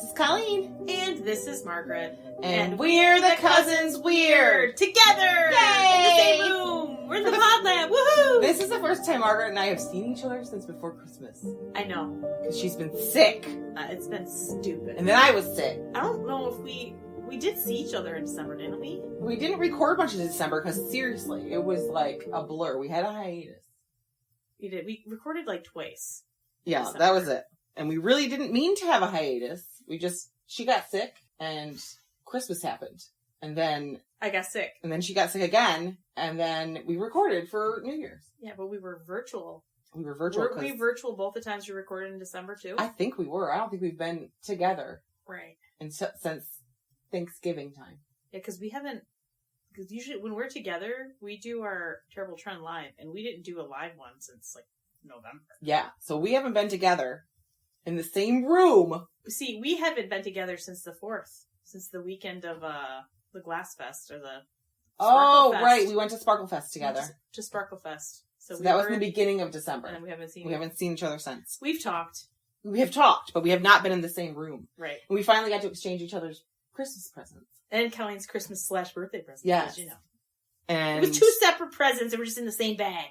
This is Colleen. And this is Margaret. And we're the Cousins Weird. Together! Yay! In the same room! We're in the pod lab! Woohoo! This is the first time Margaret and I have seen each other since before Christmas. I know. Because she's been sick. It's been stupid. And then I was sick. I don't know if we did see each other in December, didn't we? We didn't record much in December because seriously, it was like a blur. We had a hiatus. We did. We recorded like twice. Yeah, December. that was it. And we really didn't mean to have a hiatus. She got sick and Christmas happened. And then I got sick. And then she got sick again. And then we recorded for New Year's. Yeah, but we were virtual. We were virtual. Were we virtual both the times we recorded in December too? I think we were. I don't think we've been together. Right. Since Thanksgiving time. Yeah, because usually when we're together, we do our Terrible Trend live, and we didn't do a live one since like November. Yeah, so we haven't been together in the same room. See, we haven't been together since the 4th, since the weekend of the Glass Fest or the Sparkle Fest. Right, we went to Sparkle Fest together. To Sparkle Fest. So that was in the beginning of December. And we haven't seen each other since. We've talked. We have talked, but we have not been in the same room. Right. And we finally got to exchange each other's Christmas presents. And Colleen's Christmas/birthday presents, yes. as you know. And it was 2 separate presents that were just in the same bag.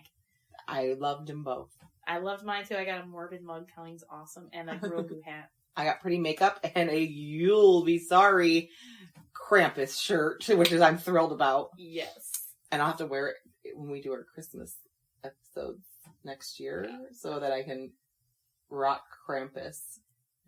I loved them both. I loved mine too. I got a Morbid mug. Colleen's awesome. And a Grogu hat. I got pretty makeup and a You'll Be Sorry Krampus shirt, which I'm thrilled about. Yes. And I'll have to wear it when we do our Christmas episodes next year so that I can rock Krampus.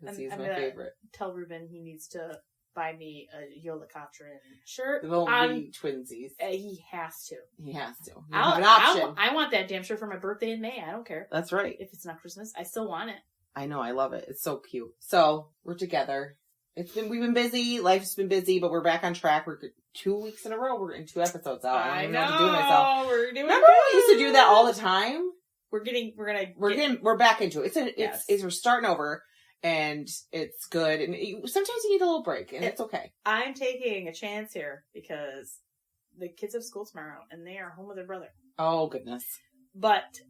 Because he's my favorite. Tell Ruben he needs to buy me a Yola Katrin shirt. It won't be twinsies. He has to. He has to. You have an option. I want that damn shirt for my birthday in May. I don't care. That's right. If it's not Christmas, I still want it. I know. I love it. It's so cute. So we're together. We've been busy. Life's been busy, but we're back on track. We're 2 weeks in a row. We're getting 2 episodes out. I don't know what to do with myself. We're doing Remember when we used to do that all the time? We're back into it. We're starting over. And it's good. And sometimes you need a little break, and it's okay. I'm taking a chance here because the kids have school tomorrow, and they are home with their brother. Oh, goodness. But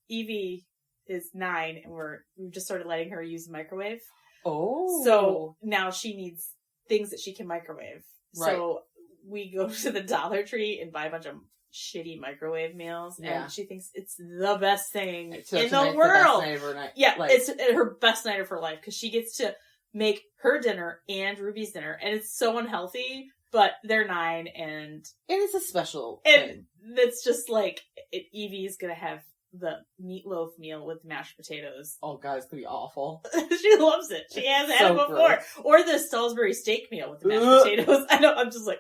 Evie is 9, and we've just started letting her use the microwave. Oh. So now she needs things that she can microwave. Right. So we go to the Dollar Tree and buy a bunch of shitty microwave meals, and she thinks it's the best thing in the world. It's her best night of her life because she gets to make her dinner and Ruby's dinner, and it's so unhealthy. But they're 9, and it's a special thing. It's just like Evie's gonna have the meatloaf meal with mashed potatoes. Oh god, it's gonna be awful. She loves it. She has had it before, or the Salisbury steak meal with the mashed potatoes. I know. I'm just like.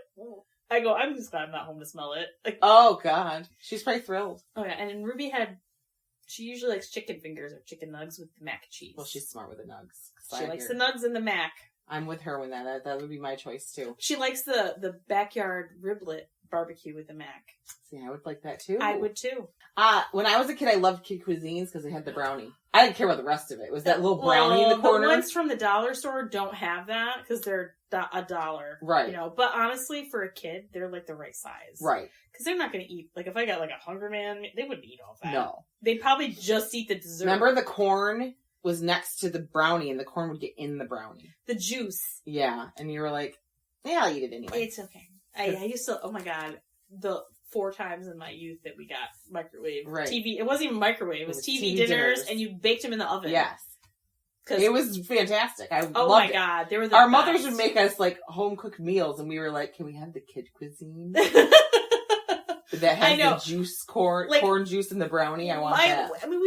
I'm just glad I'm not home to smell it. Like, oh, God. She's probably thrilled. Oh, yeah. And then Ruby she usually likes chicken fingers or chicken nugs with mac and cheese. Well, she's smart with the nugs. She likes the nugs and the mac. I'm with her when that would be my choice, too. She likes the backyard riblet barbecue with the mac. See, I would like that, too. I would, too. When I was a kid, I loved Kid Cuisines because they had the brownie. I didn't care about the rest of it. It was that little brownie in the corner. The ones from the dollar store don't have that because they're $1. Right. You know, but honestly, for a kid, they're like the right size. Right. Because they're not going to eat, like if I got like a Hunger Man, they wouldn't eat all that. No. They'd probably just eat the dessert. Remember the corn was next to the brownie and the corn would get in the brownie. The juice. Yeah. And you were like, yeah, I'll eat it anyway. It's okay. I used to, oh my God, the 4 times in my youth that we got microwave TV. It wasn't even microwave. It was TV dinners, and you baked them in the oven. Yes. It was fantastic. I loved my God. They were Our mothers would make us like home cooked meals, and we were like, can we have the kid cuisine? That has the juice, corn juice in the brownie. I want that. I mean,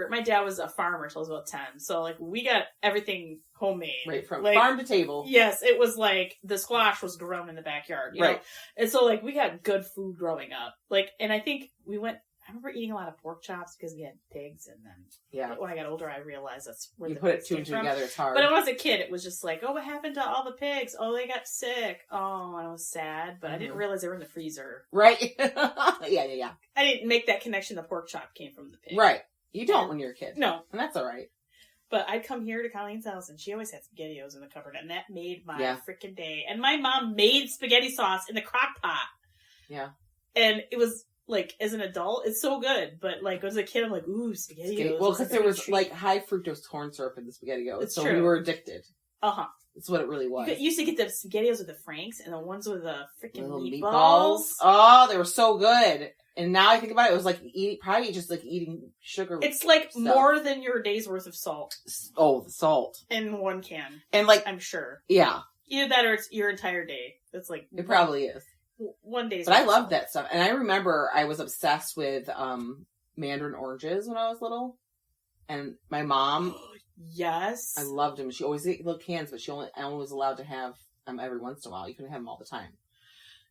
my dad was a farmer till I was about 10. So, like, we got everything homemade. Right, from farm to table. Yes, it was like, the squash was grown in the backyard, you know? And so, like, we got good food growing up. Like, and I think I remember eating a lot of pork chops because we had pigs, and then when I got older, I realized that's where you put it 2 and 2 together. It's hard. But when I was a kid, it was just like, oh, what happened to all the pigs? Oh, they got sick. Oh, and I was sad, but I didn't realize they were in the freezer. Right? yeah. I didn't make that connection. The pork chop came from the pig. Right. You don't when you're a kid. No, and that's all right. But I'd come here to Colleen's house, and she always had SpaghettiOs in the cupboard, and that made my freaking day. And my mom made spaghetti sauce in the crock pot. Yeah. And it was. Like, as an adult, it's so good. But, like, as a kid, I'm like, ooh, SpaghettiOs. Well, because there was, like, high fructose corn syrup in the SpaghettiOs. So we were addicted. That's what it really was. You used to get the SpaghettiOs with the Franks and the ones with the freaking meatballs. Oh, they were so good. And now I think about it, it was like probably just like eating sugar. It's like stuff. More than your day's worth of salt. Oh, the salt. In one can. And like, I'm sure. Yeah. Either that or it's your entire day. It's like. It probably is. One day's But I loved that stuff. And I remember I was obsessed with mandarin oranges when I was little. And my mom. Yes. I loved them. She always ate little cans, but I only was allowed to have them every once in a while. You couldn't have them all the time.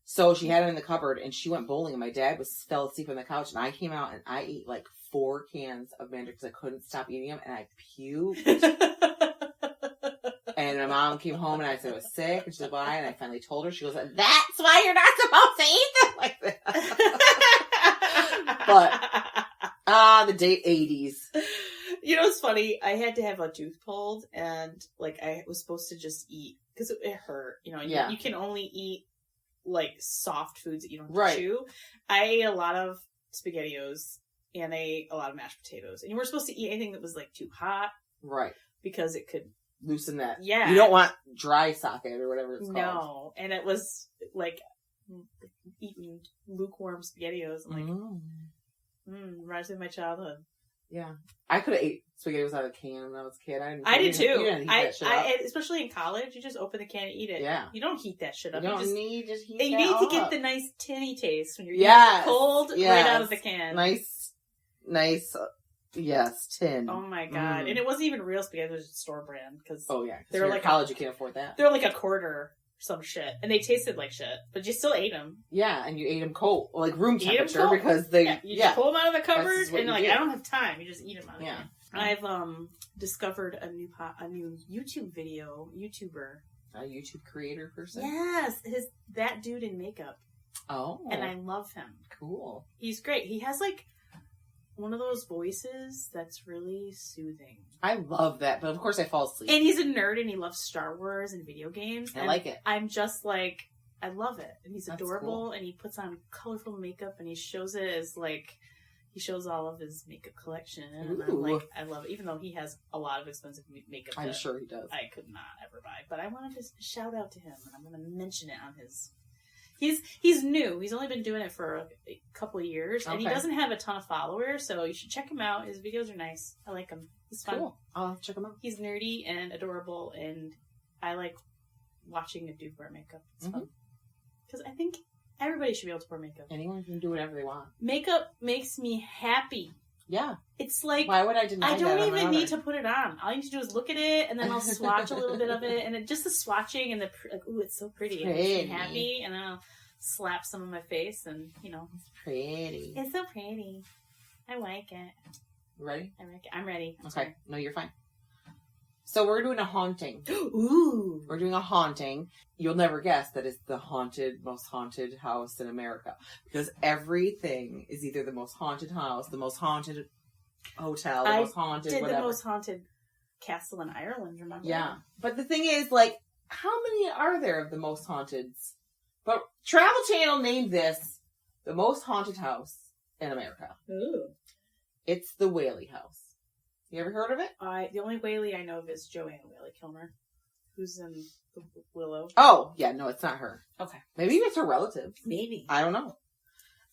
So she had it in the cupboard, and she went bowling, and my dad fell asleep on the couch, and I came out, and I ate like 4 cans of mandarin because I couldn't stop eating them, and I puked. And my mom came home, and I said I was sick, and she said, why? And I finally told her. She goes, that's why you're not supposed to eat them like that. But, the 80s. You know what's funny? I had to have a tooth pulled, and like I was supposed to just eat because it hurt. You know, you can only eat like soft foods that you don't have to chew. I ate a lot of SpaghettiOs and I ate a lot of mashed potatoes, and you weren't supposed to eat anything that was like too hot, right? Because it could loosen that. Yeah, you don't want dry socket or whatever it's called. No, and it was like eating lukewarm SpaghettiOs. I'm like, reminds me of my childhood. Yeah, I could have ate SpaghettiOs out of a can when I was a kid. I did too. You didn't heat that shit up. Especially in college, you just open the can and eat it. Yeah, you don't heat that shit up. You need to get the nice tinny taste when you're eating cold right out of the can. Nice, yes, tin. Oh my god! And it wasn't even real spaghetti; it was just store brand. Because they were like college, you can't afford that. They're like a quarter. Some shit, and they tasted like shit, but you still ate them. Yeah, and you ate them cold, like room temperature, because they. You just pull them out of the cupboard, and you're like, did. I don't have time. You just eat them out of the can. I've discovered a new YouTube YouTuber, a YouTube creator person. Yes, that dude in makeup. Oh, and I love him. Cool. He's great. He has like one of those voices that's really soothing. I love that, but of course I fall asleep. And he's a nerd, and he loves Star Wars and video games. I like it. I'm just like, I love it. And he's adorable, cool. and he puts on colorful makeup, and he shows it as like, he shows all of his makeup collection. And I'm like, I love it. Even though he has a lot of expensive makeup. I'm sure he does. I could not ever buy. But I wanted to shout out to him, and I'm going to mention it on his... He's new. He's only been doing it for a couple of years, and he doesn't have a ton of followers, so you should check him out. His videos are nice. I like him. He's fun. Cool. I'll check him out. He's nerdy and adorable, and I like watching a dude wear makeup. It's fun. Because I think everybody should be able to wear makeup. Anyone can do whatever they want. Makeup makes me happy. Yeah. It's like... Why would I deny that? I don't even need to put it on. All I need to do is look at it, and then I'll swatch a little bit of it, and then just the swatching and the... Like, ooh, it's so pretty. It makes me happy, and then I'll slap some on my face, and, you know... It's pretty. It's so pretty. I like it. Ready? I like it. I'm ready. Okay. No, you're fine. So we're doing a haunting. Ooh. We're doing a haunting. You'll never guess that it's the most haunted house in America. Because everything is either the most haunted house, the most haunted hotel, the most haunted whatever. The most haunted castle in Ireland, remember? Yeah. But the thing is, like, how many are there of the most haunteds? But Travel Channel named this the most haunted house in America. Ooh. It's the Whaley House. You ever heard of it? The only Whaley I know of is Joanne Whaley Kilmer, who's in the Willow. Oh, yeah, no, it's not her. Okay. Maybe it's her relative. Maybe. I don't know.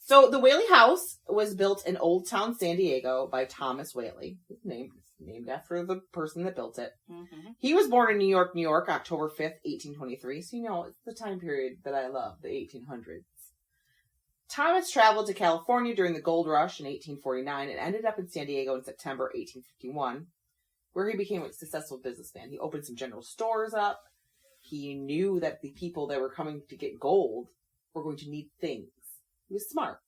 So the Whaley House was built in Old Town, San Diego by Thomas Whaley, named after the person that built it. Mm-hmm. He was born in New York, October 5th, 1823. So, you know, it's the time period that I love, the 1800s. Thomas traveled to California during the gold rush in 1849 and ended up in San Diego in September 1851, where he became a successful businessman. He opened some general stores up. He knew that the people that were coming to get gold were going to need things. He was smart.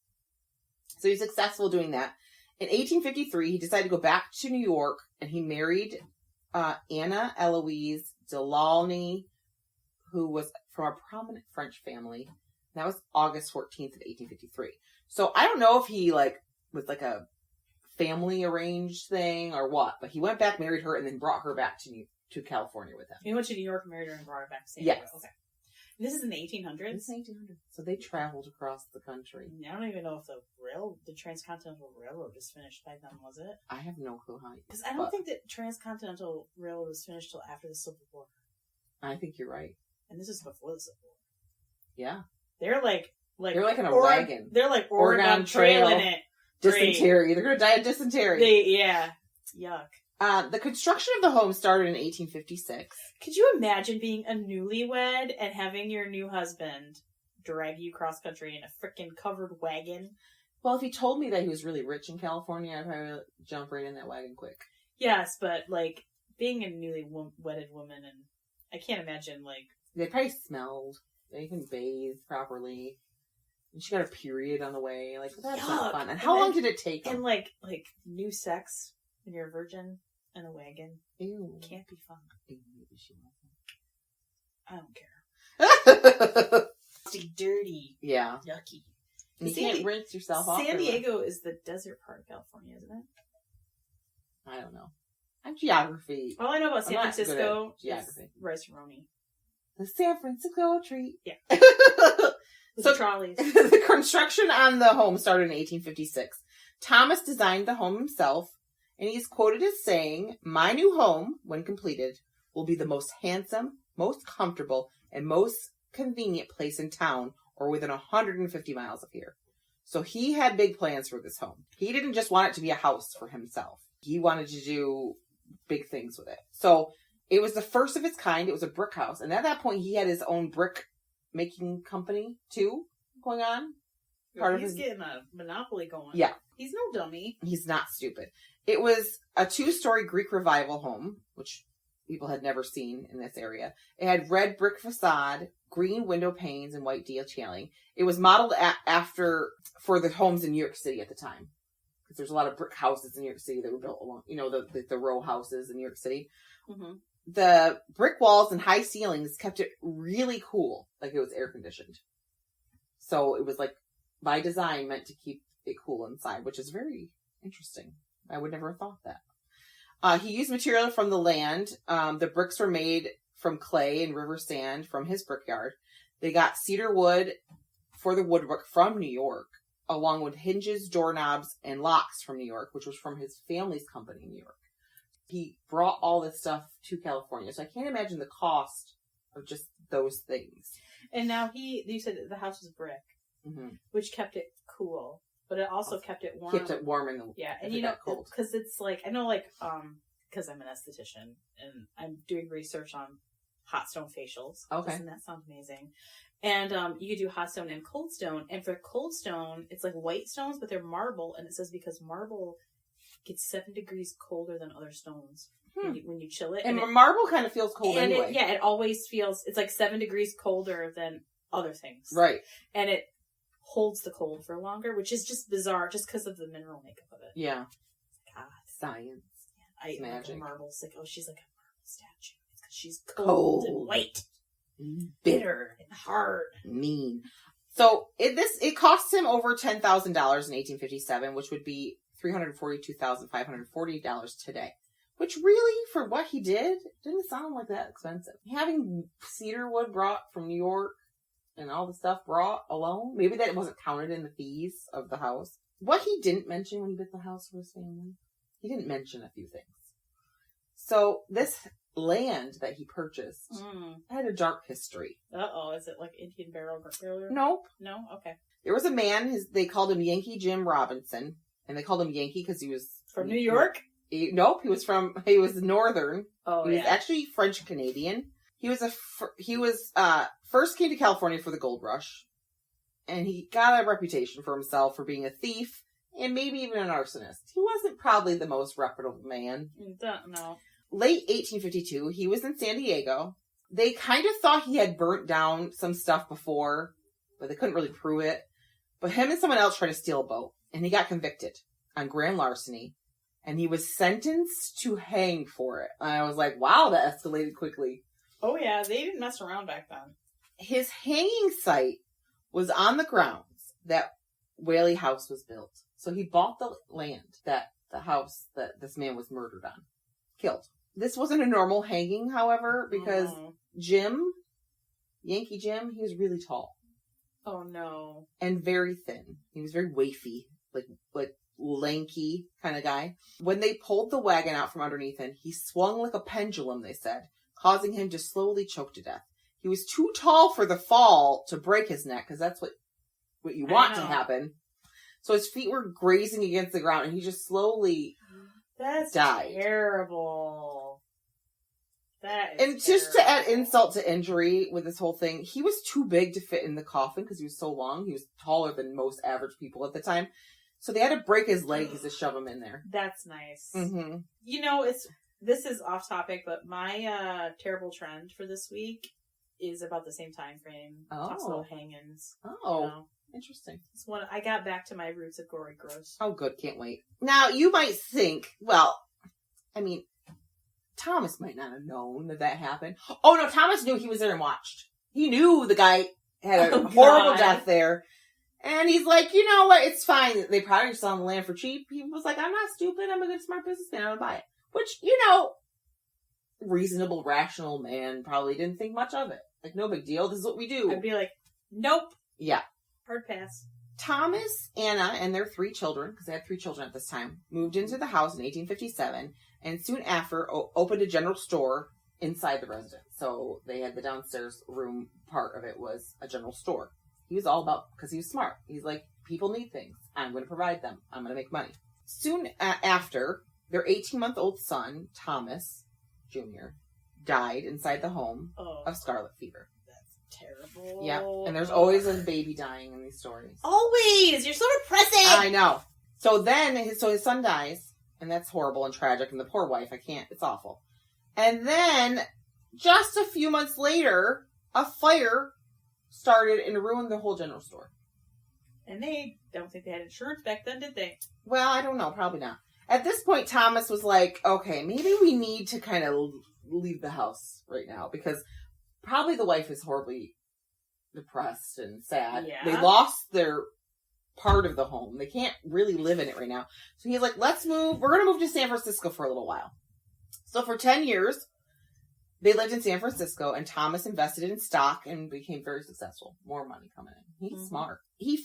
So he was successful doing that. In 1853, he decided to go back to New York, and he married Anna Eloise Delaunay, who was from a prominent French family. That was August 14th of 1853. So I don't know if he was like a family arranged thing or what, but he went back, married her, and then brought her back to California with him. He went to New York, married her, and brought her back to San Diego. Yes. Okay. This is in the 1800s? This is 1800s. So they traveled across the country. I don't even know if the Transcontinental Railroad was finished by then, was it? I have no clue how. Because I don't think that Transcontinental Railroad was finished till after the Civil War. I think you're right. And this is before the Civil War. Yeah. They're like in a wagon. They're like Oregon Trail in it. Dysentery. They're going to die of dysentery. Yuck. The construction of the home started in 1856. Could you imagine being a newlywed and having your new husband drag you cross country in a freaking covered wagon? Well, if he told me that he was really rich in California, I'd probably jump right in that wagon quick. Yes, but, like, being a newly wedded woman, and I can't imagine, like... They probably smelled. They can bathe properly. And she got a period on the way. Like, that's not fun. And how long did it take them? And, like, new sex when you're a virgin in a wagon. Ew. Can't be fun. Ew, maybe she I don't care. Dirty. Yeah. Yucky. You can't rinse yourself off. San Diego is the desert part of California, isn't it? I don't know. I'm geography. All I know about San Francisco geography. is rice-a-roni. The San Francisco treat. Yeah. So trolleys. The construction on the home started in 1856. Thomas designed the home himself, and he's quoted as saying, "My new home, when completed, will be the most handsome, most comfortable, and most convenient place in town or within 150 miles of here." So he had big plans for this home. He didn't just want it to be a house for himself. He wanted to do big things with it. So it was the first of its kind. It was a brick house. And at that point, he had his own brick making company, too, going on. He's getting a monopoly going. Yeah. He's no dummy. He's not stupid. It was a 2-story Greek Revival home, which people had never seen in this area. It had red brick facade, green window panes, and white detailing. It was modeled after for the homes in New York City at the time. Because there's a lot of brick houses in New York City that were built along, the row houses in New York City. Mm-hmm. The brick walls and high ceilings kept it really cool, like it was air conditioned. So it was like, by design, meant to keep it cool inside, which is very interesting. I would never have thought that. He used material from the land. The bricks were made from clay and river sand from his brickyard. They got cedar wood for the woodwork from New York, along with hinges, doorknobs, and locks from New York, which was from his family's company in New York. He brought all this stuff to California, so I can't imagine the cost of just those things. And now you said the house was brick, mm-hmm. which kept it cool, but it also kept it warm. Kept it warm in the and cold. Because it's like, I know, because I'm an esthetician and I'm doing research on hot stone facials. Okay. Doesn't that sound amazing? And you could do hot stone and cold stone. And for cold stone, it's like white stones, but they're marble. And it says because marble gets 7 degrees colder than other stones when you chill it. And marble kind of feels cold anyway. It always feels, it's like 7 degrees colder than other things. Right. And it holds the cold for longer, which is just bizarre just because of the mineral makeup of it. Yeah. God. Science. I magic. Like marble's like, oh, she's like a marble statue. It's because she's cold and white. Bitter and hard. Mean. So it cost him over $10,000 in 1857, which would be $342,540 today. Which really, for what he did, didn't sound like that expensive. Having cedar wood brought from New York and all the stuff brought alone, maybe that wasn't counted in the fees of the house. What he didn't mention when he built the house for his family, he didn't mention a few things. So this land that he purchased had a dark history. Uh-oh, is it like Indian burial ground? Nope. No? Okay. There was a man, they called him Yankee Jim Robinson, and they called him Yankee because he was... From New York? Nope, he was Northern. Oh, he was actually French-Canadian. He first came to California for the gold rush, and he got a reputation for himself for being a thief, and maybe even an arsonist. He wasn't probably the most reputable man. No. Late 1852, he was in San Diego. They kind of thought he had burnt down some stuff before, but they couldn't really prove it. But him and someone else tried to steal a boat, and he got convicted on grand larceny, and he was sentenced to hang for it. And I was like, wow, that escalated quickly. Oh yeah, they didn't mess around back then. His hanging site was on the grounds that Whaley House was built. So he bought the land the house that this man was murdered on. Killed. This wasn't a normal hanging, however, because Yankee Jim, he was really tall. Oh no. And very thin. He was very wafy, like lanky kind of guy. When they pulled the wagon out from underneath him, he swung like a pendulum, they said, causing him to slowly choke to death. He was too tall for the fall to break his neck, because that's what you want to happen. So his feet were grazing against the ground, and he just slowly died. That's terrible. That is And just to add insult to injury with this whole thing, he was too big to fit in the coffin because he was so long. He was taller than most average people at the time. So they had to break his legs to shove him in there. That's nice. Mm-hmm. You know, this is off topic, but my terrible trend for this week is about the same time frame. Hospital hang-ins. Oh, you know? Interesting. It's one I got back to my roots of gory gross. Oh, good. Can't wait. Now, you might think, well, I mean, Thomas might not have known that happened. Oh, no, Thomas knew. He was there and watched. He knew the guy had a horrible death there. And he's like, you know what? It's fine. They probably just selling the land for cheap. He was like, I'm not stupid. I'm a good, smart businessman. I'm going to buy it. Which, you know, reasonable, rational man probably didn't think much of it. Like, no big deal. This is what we do. I'd be like, nope. Yeah. Hard pass. Thomas, Anna, and their 3 children, because they had 3 children at this time, moved into the house in 1857, and soon after opened a general store inside the residence. So they had the downstairs room part of it was a general store. He was all about, because he was smart. He's like, people need things. I'm going to provide them. I'm going to make money. Soon after, their 18-month-old son, Thomas Jr., died inside the home of scarlet fever. Terrible. Yeah, and there's always a baby dying in these stories. Always! You're so depressing! I know. So then, his son dies, and that's horrible and tragic, and the poor wife, it's awful. And then, just a few months later, a fire started and ruined the whole general store. And they don't think they had insurance back then, did they? Well, I don't know, probably not. At this point, Thomas was like, okay, maybe we need to kind of leave the house right now, because probably the wife is horribly depressed and sad. Yeah. They lost their part of the home. They can't really live in it right now. So he's like, let's move. We're going to move to San Francisco for a little while. So for 10 years, they lived in San Francisco, and Thomas invested in stock and became very successful. More money coming in. He's smart. He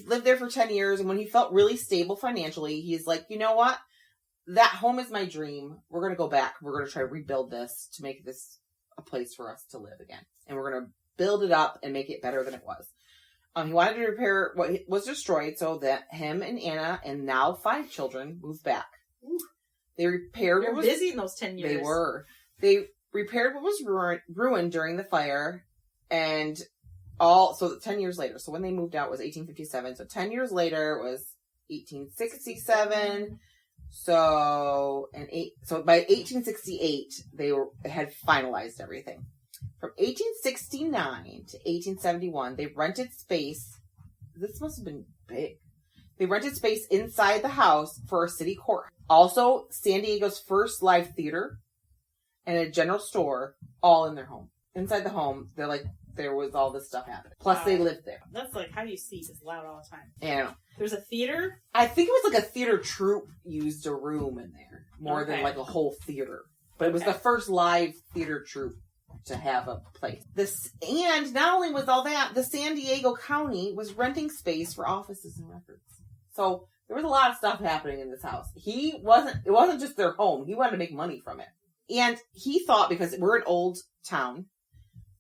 lived there for 10 years, and when he felt really stable financially, he's like, you know what? That home is my dream. We're going to go back. We're going to try to rebuild this to make this a place for us to live again. And we're going to build it up and make it better than it was. He wanted to repair what was destroyed so that him and Anna and now 5 children moved back. Ooh. They repaired what was busy in those 10 years. They were. They repaired what was ruined during the fire, and 10 years later. So when they moved out was 1857. So 10 years later was 1867. So by 1868 they had finalized everything. From 1869 to 1871, they rented space. This must have been big. They rented space inside the house for a city court. Also, San Diego's first live theater and a general store, all in their home. Inside the home, there was all this stuff happening. Plus, they lived there. That's like, how do you sleep? It's loud all the time. Yeah. There's a theater? I think it was like a theater troupe used a room in there more than like a whole theater. But it was the first live theater troupe to have a place. And not only was all that, the San Diego County was renting space for offices and records. So there was a lot of stuff happening in this house. It wasn't just their home. He wanted to make money from it. And he thought, because we're an old town,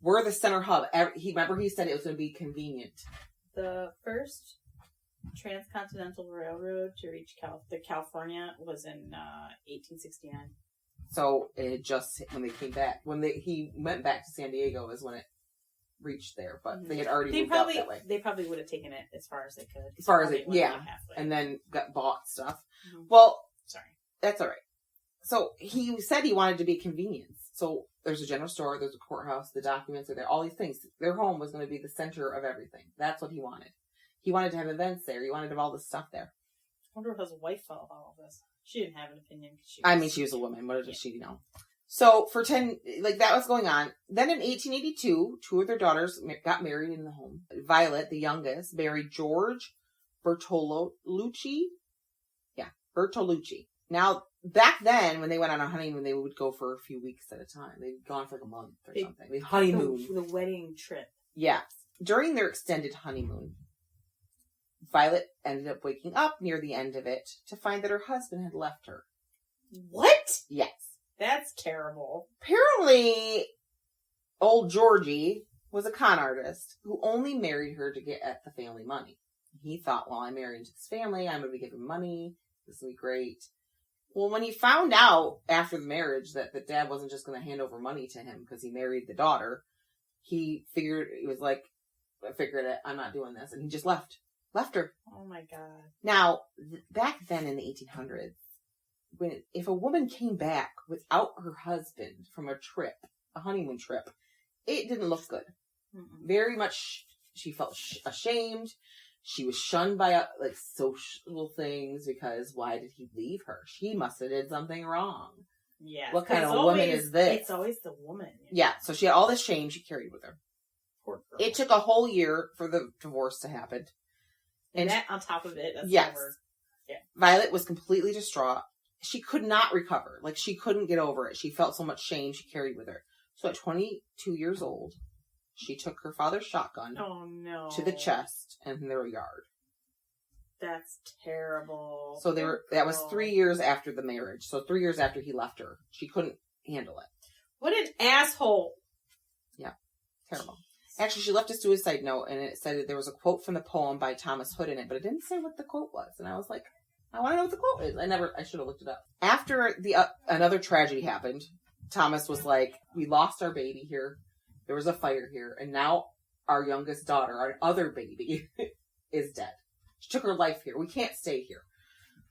we're the center hub. He said it was going to be convenient. The first transcontinental railroad to reach California was in 1869. So it just, when they came back, he went back to San Diego is when it reached there, but they had already moved out that way. They probably would have taken it as far as they could. As far as they, yeah. And then got bought stuff. Mm-hmm. Well, sorry. That's all right. So he said he wanted to be a convenience. So there's a general store, there's a courthouse, the documents are there, all these things. Their home was going to be the center of everything. That's what he wanted. He wanted to have events there. He wanted to have all this stuff there. I wonder if his wife felt about all this. She didn't have an opinion. She was a woman. What does she know? So for 10, that was going on. Then in 1882, 2 of their daughters got married in the home. Violet, the youngest, married George Bertolucci. Yeah, Bertolucci. Now, back then, when they went on a honeymoon, they would go for a few weeks at a time. They'd gone for like a month or something. They honeymoon. The wedding trip. Yeah. During their extended honeymoon, Violet ended up waking up near the end of it to find that her husband had left her. What? Yes. That's terrible. Apparently, old Georgie was a con artist who only married her to get at the family money. He thought, well, I'm married into this family, I'm going to be giving money, this will be great. Well, when he found out after the marriage that the dad wasn't just going to hand over money to him because he married the daughter, he figured, he was like, I figured it, I'm not doing this. And he just left her. Oh my God. Now, back then in the 1800s, if a woman came back without her husband from a honeymoon trip, it didn't look good. Mm-mm. Very much, she felt ashamed. She was shunned by social things because why did he leave her? She must have did something wrong. Yeah. What kind of woman is this? It's always the woman. Yeah. So she had all this shame she carried with her. Poor girl. It took a whole year for the divorce to happen. And that on top of it, that's yes. Never, yeah. Violet was completely distraught. She could not recover. She couldn't get over it. She felt so much shame she carried with her. So at 22 years old, she took her father's shotgun to the chest and their yard. That's terrible. So that was 3 years after the marriage. So 3 years after he left her. She couldn't handle it. What an asshole. Yeah. Terrible. Actually, she left a suicide note, and it said that there was a quote from the poem by Thomas Hood in it, but it didn't say what the quote was. And I was like, I want to know what the quote is. I should have looked it up. After another tragedy happened, Thomas was like, we lost our baby here. There was a fire here. And now our youngest daughter, our other baby, is dead. She took her life here. We can't stay here.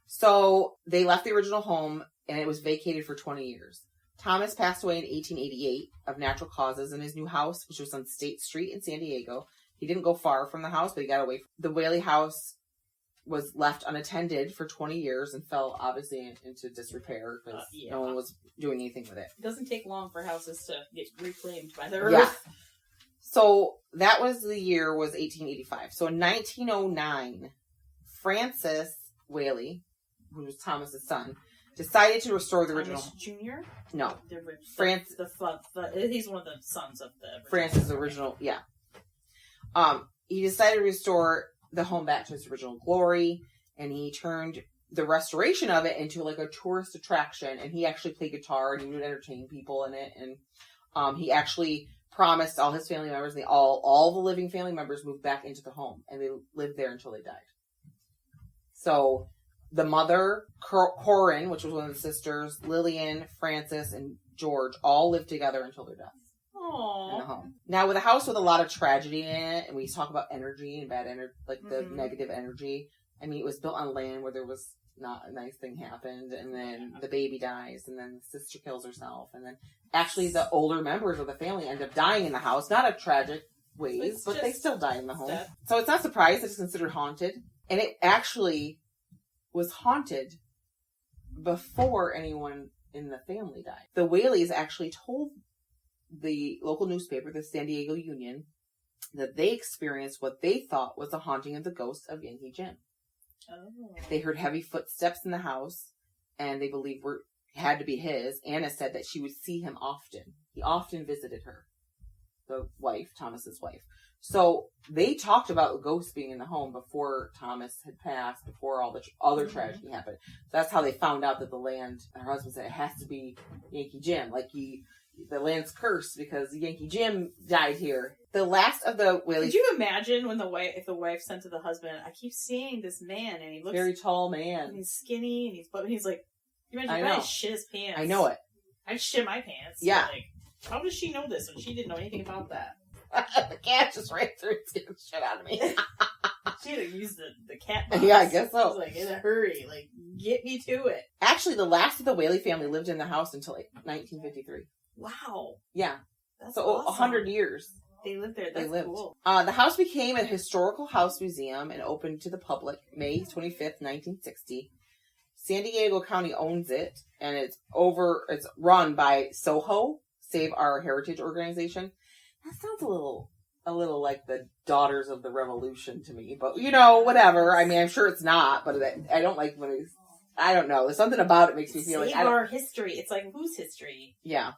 So they left the original home, and it was vacated for 20 years. Thomas passed away in 1888 of natural causes in his new house, which was on State Street in San Diego. He didn't go far from the house, but he got away. The Whaley house was left unattended for 20 years and fell obviously into disrepair because no one was doing anything with it. It doesn't take long for houses to get reclaimed by the earth. Yeah. So that was 1885. So in 1909, Francis Whaley, who was Thomas's son, decided to restore the original. Thomas Jr.? No. Francis. He's one of the sons of the Francis' original, yeah. He decided to restore the home back to its original glory, and he turned the restoration of it into a tourist attraction, and he actually played guitar and he would entertain people in it, and he actually promised all his family members, all the living family members moved back into the home, and they lived there until they died. So the mother, Corinne, which was one of the sisters, Lillian, Francis, and George all lived together until their deaths. Aww. In the home. Now, with a house with a lot of tragedy in it, and we talk about energy and bad energy, the negative energy. I mean, it was built on land where there was not a nice thing happened, and then the baby dies, and then the sister kills herself, and then actually the older members of the family end up dying in the house. Not a tragic ways, but they still die in the home. Death. So it's not surprised it's considered haunted, and it actually was haunted before anyone in the family died. The Whaleys actually told the local newspaper, the San Diego Union, that they experienced what they thought was the haunting of the ghost of Yankee Jim. Oh. They heard heavy footsteps in the house, and they believed had to be his. Anna said that she would see him often. He often visited her, the wife, Thomas's wife. So they talked about the ghost being in the home before Thomas had passed, before all the other tragedy happened. So that's how they found out that the land, her husband said, it has to be Yankee Jim. The land's cursed because Yankee Jim died here. The last of the Whaley. Could you imagine if the wife said to the husband, I keep seeing this man and he looks very tall man. And he's skinny and he's like, you imagine if I shit his pants. I know it. I'd shit my pants. Yeah. How does she know this when she didn't know anything about that? The cat just ran through and scared the shit out of me. She had to use the cat box. Yeah, I guess so. She was in a hurry. Get me to it. Actually, the last of the Whaley family lived in the house until 1953. Wow. Yeah. That's so awesome. 100 years. They lived there. That's cool. The house became a historical house museum and opened to the public May 25th, 1960. San Diego County owns it, and it's run by SOHO, Save Our Heritage Organization. That sounds a little like the Daughters of the Revolution to me, but whatever. I mean, I'm sure it's not, but I don't like when it's, I don't know. There's something about it makes me feel Save our history. It's whose history? Yeah.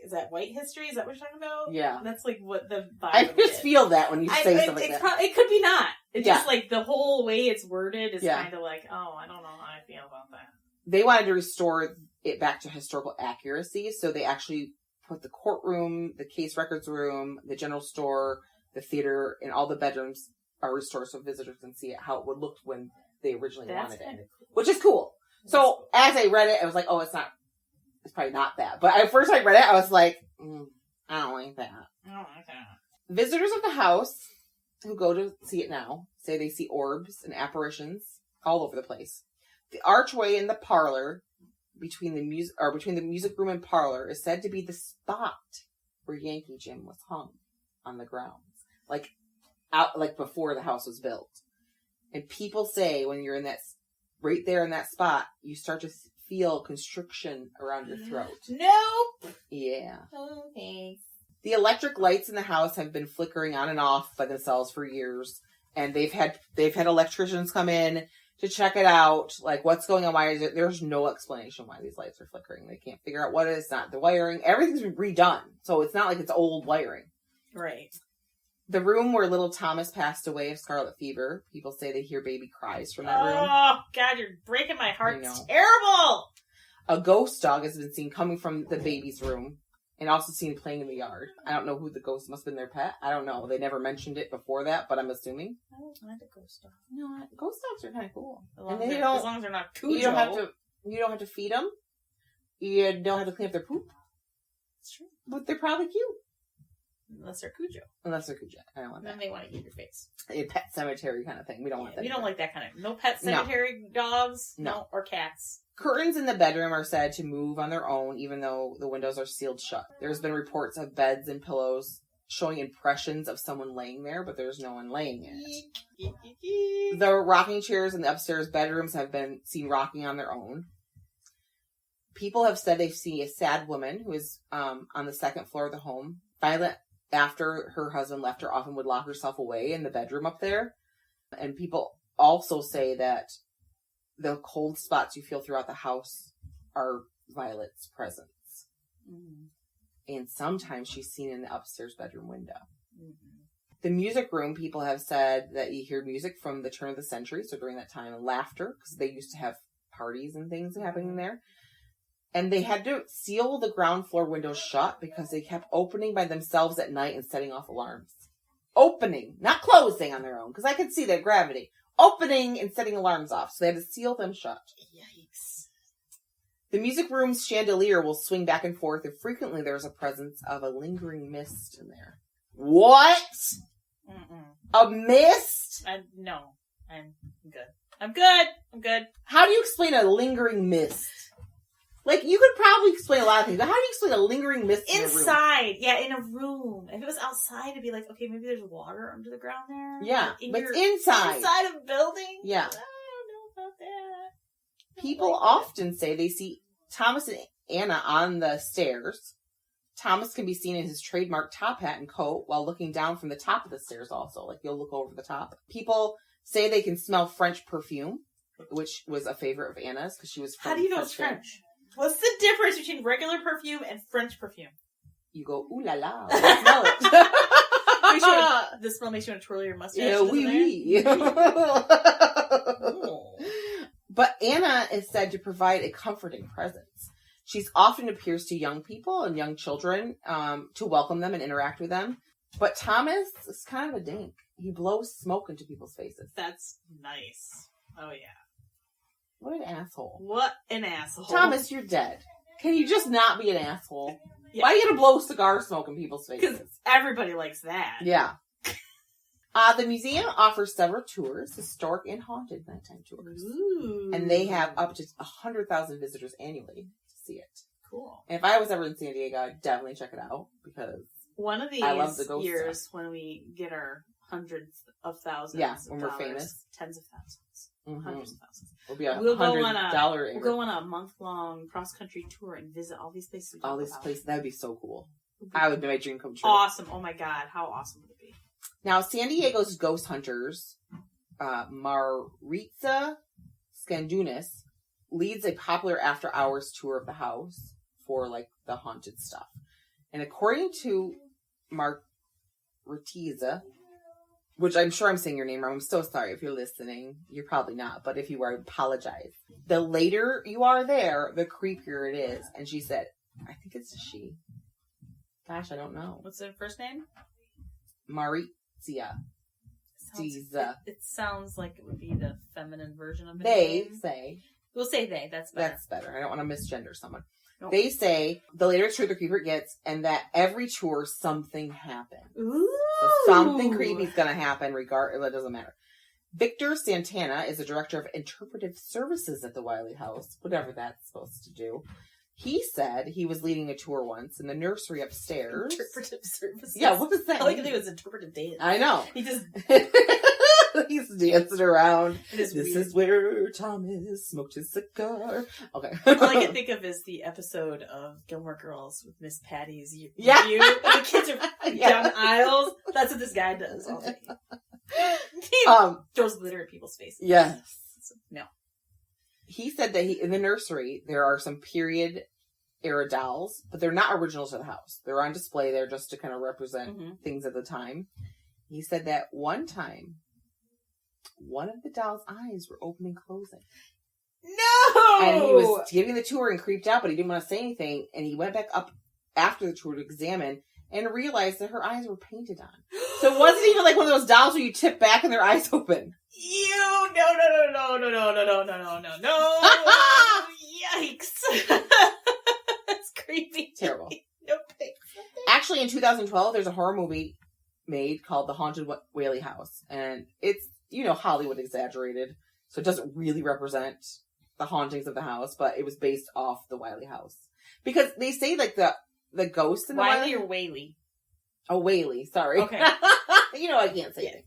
Is that white history? Is that what you're talking about? Yeah. That's what the vibe I just feel that when you say something like that. It could be not. It's just the whole way it's worded is kind of oh, I don't know how I feel about that. They wanted to restore it back to historical accuracy. So they actually put the courtroom, the case records room, the general store, the theater, and all the bedrooms are restored so visitors can see it, how it would look when they originally wanted it. Cool. Which is cool. So as I read it, I was like, oh, it's probably not that. But at first I read it, I was like, I don't like that. Visitors of the house who go to see it now say they see orbs and apparitions all over the place. The archway in the parlor between the music room and parlor is said to be the spot where Yankee Jim was hung on the grounds, like before the house was built. And people say when you're in that right there in that spot, you start to feel constriction around your throat. Nope. Yeah. Okay. The electric lights in the house have been flickering on and off by themselves for years, and they've had electricians come in to check it out. Like, what's going on? Why is it? There's no explanation why these lights are flickering. They can't figure out what it is. It's not the wiring. Everything's been redone, so it's not like it's old wiring. Right. The room where little Thomas passed away of scarlet fever, people say they hear baby cries from that room. Oh, God, you're breaking my heart. It's terrible! A ghost dog has been seen coming from the baby's room and also seen playing in the yard. I don't know who the ghost must have been their pet. I don't know. They never mentioned it before that, but I'm assuming. I don't mind a ghost dog. No, ghost dogs are kind of cool. As long as they're not Cujo. You don't have to feed them. You don't have to clean up their poop. That's true. But they're probably cute. Unless they're Cujo. I don't want that. Then they want to eat your face. A pet cemetery kind of thing. We don't want that. We don't like that kind of... No pet cemetery dogs. No. Or cats. Curtains in the bedroom are said to move on their own, even though the windows are sealed shut. There's been reports of beds and pillows showing impressions of someone laying there, but there's no one laying in it. The rocking chairs in the upstairs bedrooms have been seen rocking on their own. People have said they've seen a sad woman who is on the second floor of the home. Violent after her husband left her, often would lock herself away in the bedroom up there. And people also say that the cold spots you feel throughout the house are Violet's presence. Mm-hmm. And sometimes she's seen in the upstairs bedroom window. Mm-hmm. The music room, people have said that you hear music from the turn of the century, so during that time, and laughter, because they used to have parties and things happening there. And they had to seal the ground floor windows shut because they kept opening by themselves at night and setting off alarms. Opening, not closing on their own, because I could see their gravity. Opening and setting alarms off, so they had to seal them shut. Yikes. The music room's chandelier will swing back and forth, and frequently there's a presence of a lingering mist in there. What? Mm-mm. A mist? No. I'm good. I'm good. How do you explain a lingering mist? Like, you could probably explain a lot of things, but how do you explain a lingering mist in a room? Inside. Yeah, in a room. If it was outside, it'd be like, okay, maybe there's water under the ground there. Yeah, but it's inside. Inside of a building? Yeah. I don't know about that. People often say they see Thomas and Anna on the stairs. Thomas can be seen in his trademark top hat and coat while looking down from the top of the stairs also. Like, you'll look over the top. People say they can smell French perfume, which was a favorite of Anna's because she was French. How do you know it's French? What's the difference between regular perfume and French perfume? You go, ooh la la, smell it. The smell makes you want to twirl your mustache. Yeah, oui. But Anna is said to provide a comforting presence. She often appears to young people and young children to welcome them and interact with them. But Thomas is kind of a dink. He blows smoke into people's faces. That's nice. Oh, yeah. What an asshole. What an asshole. Thomas, you're dead. Can you just not be an asshole? Yeah. Why are you going to blow cigar smoke in people's faces? Because everybody likes that. Yeah. The museum offers several tours, historic and haunted nighttime tours. Ooh. And they have up to 100,000 visitors annually to see it. Cool. And if I was ever in San Diego, I'd definitely check it out because one of these years stuff. When we get our hundreds of thousands when we're famous. Tens of thousands. Mm-hmm. Hundreds of thousands. We'll go on a month-long cross-country tour and visit all these places. All these places. That would be so cool. I would be my dream come true. Awesome. Oh my God. How awesome would it be? Now, San Diego's ghost hunters, Maritza Skandunis, leads a popular after-hours tour of the house for, like, the haunted stuff. And according to Maritza, which I'm sure I'm saying your name wrong. I'm so sorry if you're listening. You're probably not, but if you are, I apologize. The later you are there, the creepier it is. And she said, I think it's a she. Gosh, I don't know. What's her first name? Maritzia. It sounds like it would be the feminine version of it. They say. We'll say they. That's better. That's better. I don't want to misgender someone. Nope. They say the later it's true, the creepier it gets, and that every tour something happens. Ooh. So something creepy is going to happen, it doesn't matter. Victor Santana is the director of interpretive services at the Whaley House, whatever that's supposed to do. He said he was leading a tour once in the nursery upstairs. Interpretive services? Yeah, what does that mean? I like to think it was interpretive dance. I know. He just... He's dancing around. This is where Thomas smoked his cigar. Okay. All I can think of is the episode of Gilmore Girls with Miss Patty's view. Yeah. And the kids are down aisles. That's what this guy does all day. He throws glitter at people's faces. Yes. No. He said that in the nursery, there are some period era dolls, but they're not original to the house. They're on display there just to kind of represent things at the time. He said that one time, one of the doll's eyes were opening and closing. No! And he was giving the tour and creeped out, but he didn't want to say anything. And he went back up after the tour to examine and realized that her eyes were painted on. So it wasn't even like one of those dolls where you tip back and their eyes open. No. Yikes. That's creepy. Terrible. No thanks. Actually, in 2012, there's a horror movie made called The Haunted Whaley House. And it's, Hollywood exaggerated. So it doesn't really represent the hauntings of the house, but it was based off the Whaley House. Because they say, like, the ghost in the Whaley or Whaley? Oh, Whaley. Sorry. Okay. I can't say anything.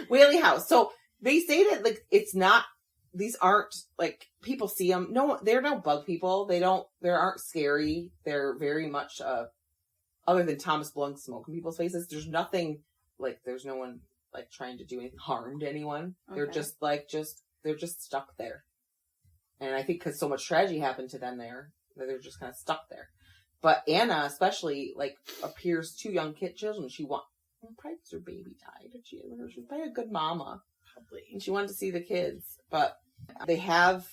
Whaley House. So they say that, like, it's not, these aren't, like, people see them. No, they're no bug people. They aren't scary. They're very much, other than Thomas blowing smoke in people's faces, there's nothing, like, there's no one, like, trying to do anything harm to anyone. Okay. They're just, like, they're just stuck there. And I think because so much tragedy happened to them there, that they're just kind of stuck there. But Anna, especially, like, appears two young children. Probably because her baby died. She was probably a good mama. Probably. And she wanted to see the kids. But they have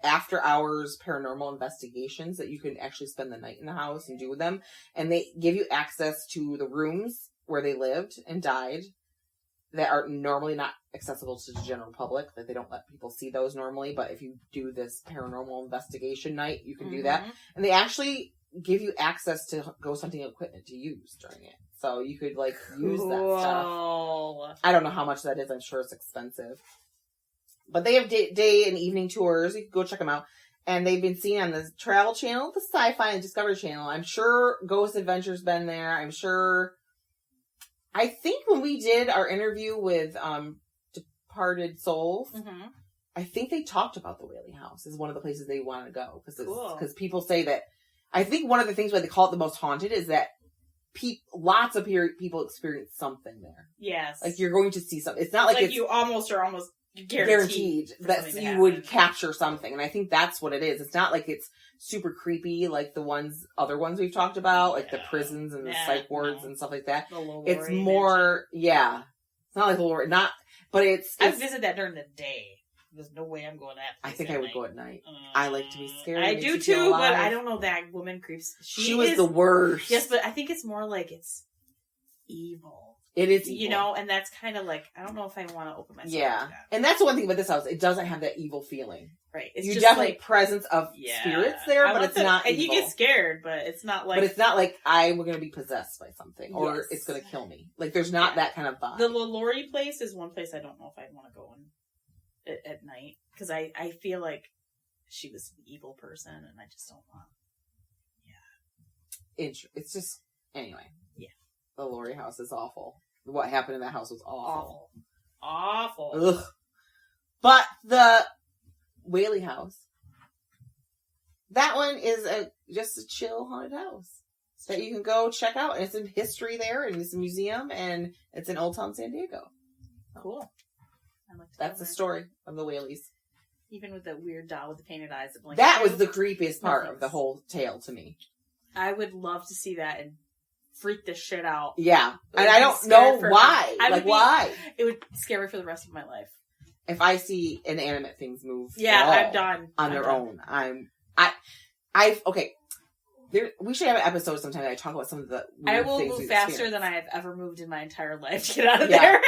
after-hours paranormal investigations that you can actually spend the night in the house and do with them. And they give you access to the rooms where they lived and died that are normally not accessible to the general public. Like, they don't let people see those normally. But if you do this paranormal investigation night, you can do that. And they actually give you access to ghost hunting equipment to use during it. So you could, like, use that stuff. I don't know how much that is. I'm sure it's expensive. But they have day and evening tours. You can go check them out. And they've been seen on the Travel Channel, the Sci-Fi and Discovery Channel. I'm sure Ghost Adventure's been there. I'm sure... I think when we did our interview with Departed Souls, I think they talked about the Whaley House as one of the places they want to go. Because people say that... I think one of the things why they call it the most haunted is that lots of people experience something there. Yes. Like, you're going to see something. It's not like it's... you almost guaranteed that you would capture something. And I think that's what it is. It's not like it's super creepy like the other ones we've talked about, like the prisons and the psych wards and stuff like that. It's more, It's not like the Lord, but it's... I visit that during the day. There's no way I'm going to that place. I think I would go at night. I like to be scared. I do too, but I don't know, that woman creeps. She was the worst. Yes, but I think it's more like it's evil. It is evil. And that's kind of like, I don't know if I want to open myself to that. And that's the one thing about this house. It doesn't have that evil feeling. Right. It's just definitely like presence of spirits there, but it's not evil. And you get scared, but it's not like... But it's not like I'm going to be possessed by something, or it's going to kill me. Like, there's not that kind of vibe. The LaLaurie place is one place I don't know if I want to go in at night, because I feel like she was an evil person, and I just don't want... It's just... Anyway. Yeah. The LaLaurie house is awful. What happened in that house was Awful. Ugh. But the Whaley house, that one is just a chill haunted house that you can go check out. And it's in history there, and it's a museum, and it's in Old Town San Diego. Cool. That's the story of the Whaleys. Even with the weird doll with the painted eyes. That was the creepiest part of the whole tale to me. I would love to see that in freak the shit out. Yeah. And I don't know why. Why? It would scare me for the rest of my life. If I see inanimate things move. Yeah, I'm done. On their own. Okay. We should have an episode sometime that I talk about some of the weird I will things move faster than I have ever moved in my entire life to get out of there.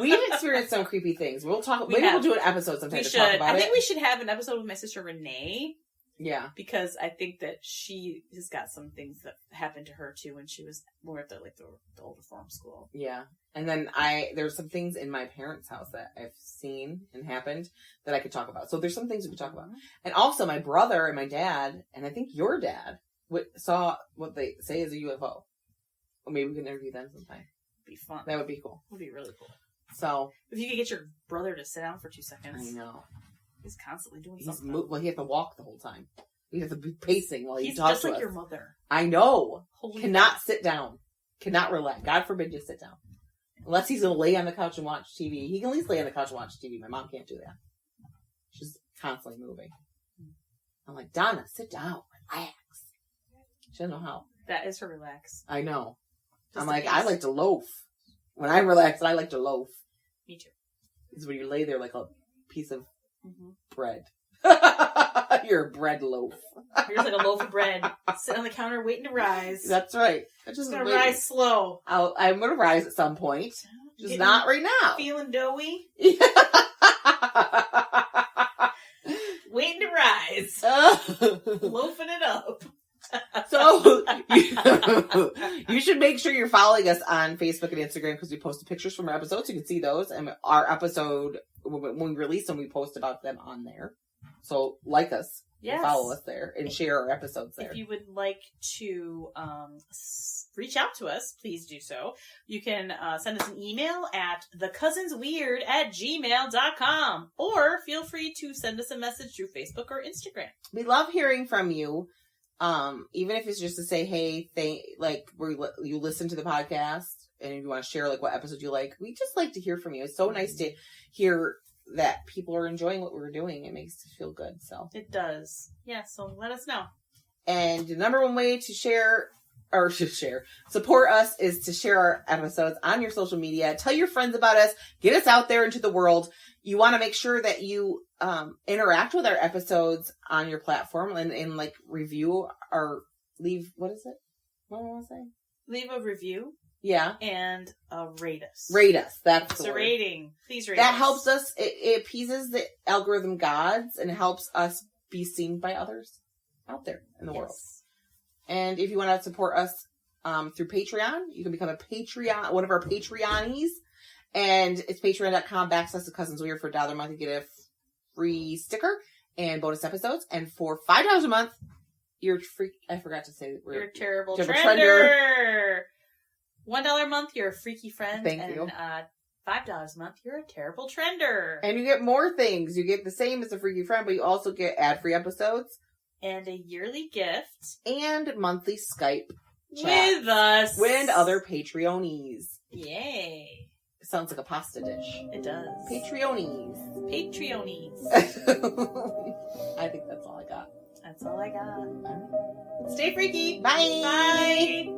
We've experienced some creepy things. We'll talk. Maybe we'll do an episode sometime to talk about it. I think we should have an episode with my sister Renee. Yeah, because I think that she has got some things that happened to her too when she was more at the old reform school. Yeah, and then there's some things in my parents' house that I've seen and happened that I could talk about. So there's some things we could talk about, and also my brother and my dad, and I think your dad saw what they say is a UFO. Or maybe we can interview them sometime. Be fun. That would be cool. Would be really cool. So if you could get your brother to sit down for 2 seconds. I know. He's constantly doing something. Well, he has to walk the whole time. He has to be pacing while he talks to us. He's just like your mother. I know. Cannot sit down. Cannot relax. God forbid you sit down. Unless he's going to lay on the couch and watch TV. He can at least lay on the couch and watch TV. My mom can't do that. She's constantly moving. I'm like, Donna, sit down. Relax. She doesn't know how. That is her relax. I know. I'm like, I like to loaf. When I relax, I like to loaf. Me too. It's when you lay there like a piece of bread. You're a bread loaf. You're just like a loaf of bread. Sit on the counter waiting to rise. That's right. I'm just going to rise slow. I'm going to rise at some point. Just not right now. Feeling doughy. Waiting to rise. Loafing it up. So, you should make sure you're following us on Facebook and Instagram because we post pictures from our episodes. You can see those. And our episode, when we release them, we post about them on there. So, like us. Yes. Follow us there and share our episodes there. If you would like to reach out to us, please do so. You can send us an email at thecousinsweird@gmail.com or feel free to send us a message through Facebook or Instagram. We love hearing from you. Even if it's just to say, hey, you listen to the podcast and if you want to share what episode you like, we just like to hear from you. It's so nice to hear that people are enjoying what we're doing. It makes us feel good. So it does. Yeah. So let us know. And the number one way to support us is to share our episodes on your social media. Tell your friends about us. Get us out there into the world. You want to make sure that you interact with our episodes on your platform and review or leave. What is it? What do I want to say? Leave a review. Yeah. And rate us. Rate us. That's the word. Rating. Please rate us. That helps us. It appeases the algorithm gods and it helps us be seen by others out there in the world. And if you want to support us through Patreon, you can become one of our Patreonies. And it's patreon.com/thecousinsweird for $1 a month. You get a free sticker and bonus episodes. And for $5 a month, you're free. I forgot to say you're a terrible trender. $1 a month, you're a freaky friend. Thank you. $5 a month, you're a terrible trender. And you get more things. You get the same as a freaky friend, but you also get ad-free episodes. And a yearly gift. And monthly Skype chat. With us. With other Patreonies. Yay. It sounds like a pasta dish. It does. Patreonies. I think that's all I got. That's all I got. Stay freaky. Bye. Bye.